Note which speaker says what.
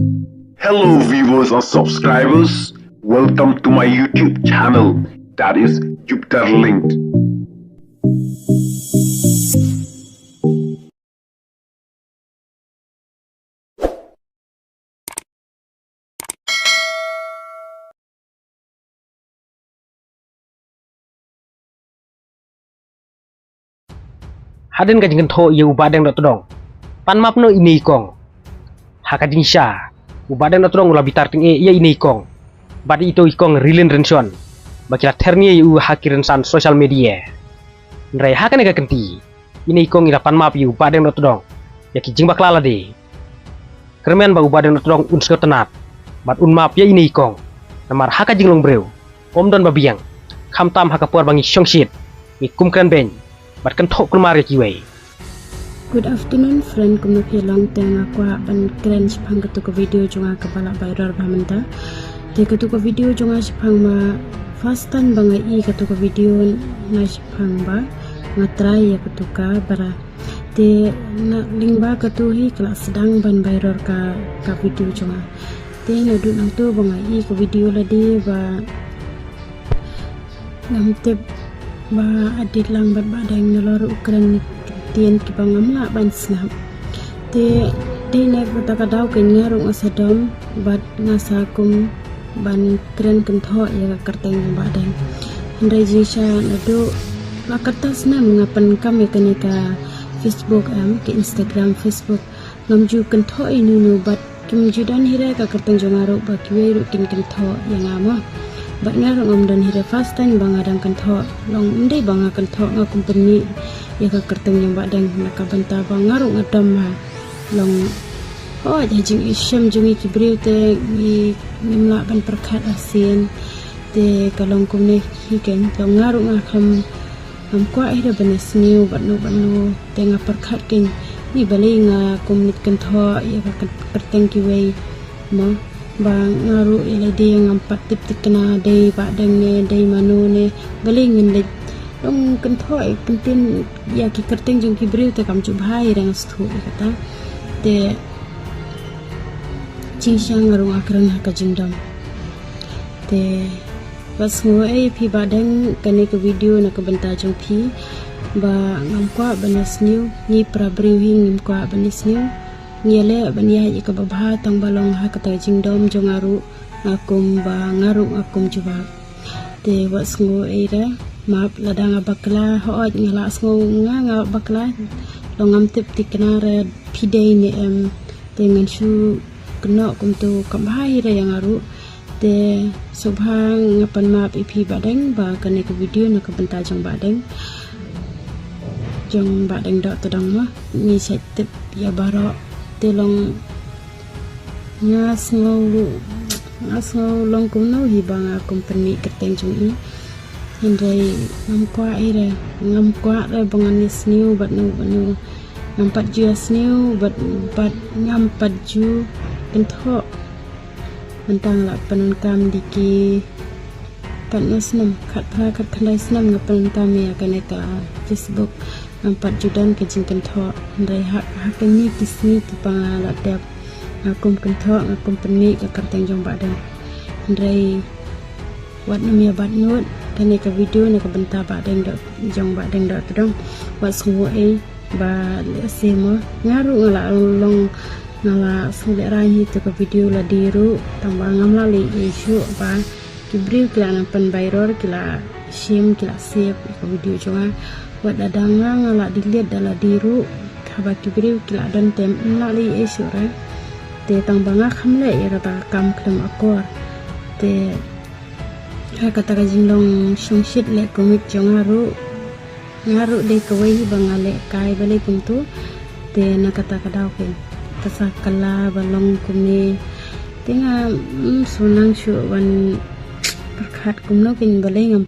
Speaker 1: Hello viewers and subscribers, welcome to my YouTube channel, that is Jupiter Linked.
Speaker 2: Haden ka jingkan tho ye ubadeng dot dong pan map no ini kong hakading sha ubadeng dot dong ula bitar ting ye ini kong badi itu ikong rilin renson bakila terni ye hakirin san social media nrai hakane ka kenti ini kong ila pan map ye ubadeng dot dong ya ki jing baklala de kermen ba ubadeng dot dong unsko tenat bat un map ye ini kong namar haka jing long breu om don babiang kham tam haka puar bangi shongshit mi kumkran ben bat kan thok kulmar kiwei.
Speaker 3: Good afternoon friend, kumno long teng akwa ban kren sipang ketu video jonga kepala viral bamenta te ketu video jonga sipang ma fastan banga I ketu video na sipang ba ngatrai ya ketu bara te na lingba ketu hi kelas sedang ban viral ka video jonga te na du nang tu banga I ke video ladi ba ngamte ba adit lang bat badang nolor ukran tien ki bangamla ban snap te nek bataka daw ken ngarung asadom bat ngasakum ban kren kentho ya karteng badang handai jisha nado la kertas na ngapan kami kenika Facebook ke Instagram Facebook ngamju kentho ini no bat kim judan hira ka karteng jongaro ba kiwe rutin kentho yang ama bat ngarung om dan hira fastan bangadang kentho long ndai banga kentho nga company ya ka kerteng yang badang nakabanta bangarung adam ha long jing isyam jungi kibriu te ngimla ban perkhat asin te kalong kumne hiken long ngarung akam kwa ida banes new banu te nga perkhat ken ni bali nga kumnit kentho ya ka kerteng kiwei ma bang ngaru ila de ngampat tip tikna dei badang ne dei manu ne bali ngin dong kentoi kentin ya ki kerteng jung ki briu te kam chu bhai rang sthu kata te chingsang ngarung akran ka jingdam te pas ngoi phi badang kane ke video na ka banta jung phi ba ngam kwa banas new ni pra briu hing kwa banis new niale bania ya ka babha tang balong ha ka ta jingdam jung aru akum ba ngarung akum juba te was ngoi ra map ladang bakla hooj ngala sngo nga bakla longam tip tikna re pidei ne dengan su kena kuntu kambhai re yang aru te subhang ngapan map ipi badeng ba kane ke video na ke benta jong badeng dot tedang ma ni set tip ya baro te long ngasngo long kuno hi banga company keteng jong I hindai ngam kwa re banganis new bat nu ngampat juas new bat ngampat ju entho mentang la penunkam diki kan nasnam khat khandai snam ngapan kami akan ka Facebook ngampat judan ke jing kentho hindai hak ni kisni tu pangala dap akum kentho ngakum peni ka karteng jong badang hindai wat namia bat nut kane ka video na ka benta badeng dot jong badeng dot dong wat semua ba sema ngaru ngala long ngala sule rahi to ka video la diru tambang ngamla li isu ba kibriu kila pan viral kila shim kila save ka video jonga wat dadanga ngala dilihat dala diru khaba kibriu kila dan tem ngala li isu ra te tambanga khamle ya ta kam klem akor te kata ka jinglong shungshit le komik jongaru ngaru de kawai bangale kai bale kuntu te nakata kadaw ke tasakala balong kumni tinga sunang shu wan perkhat kumno kin bale ngam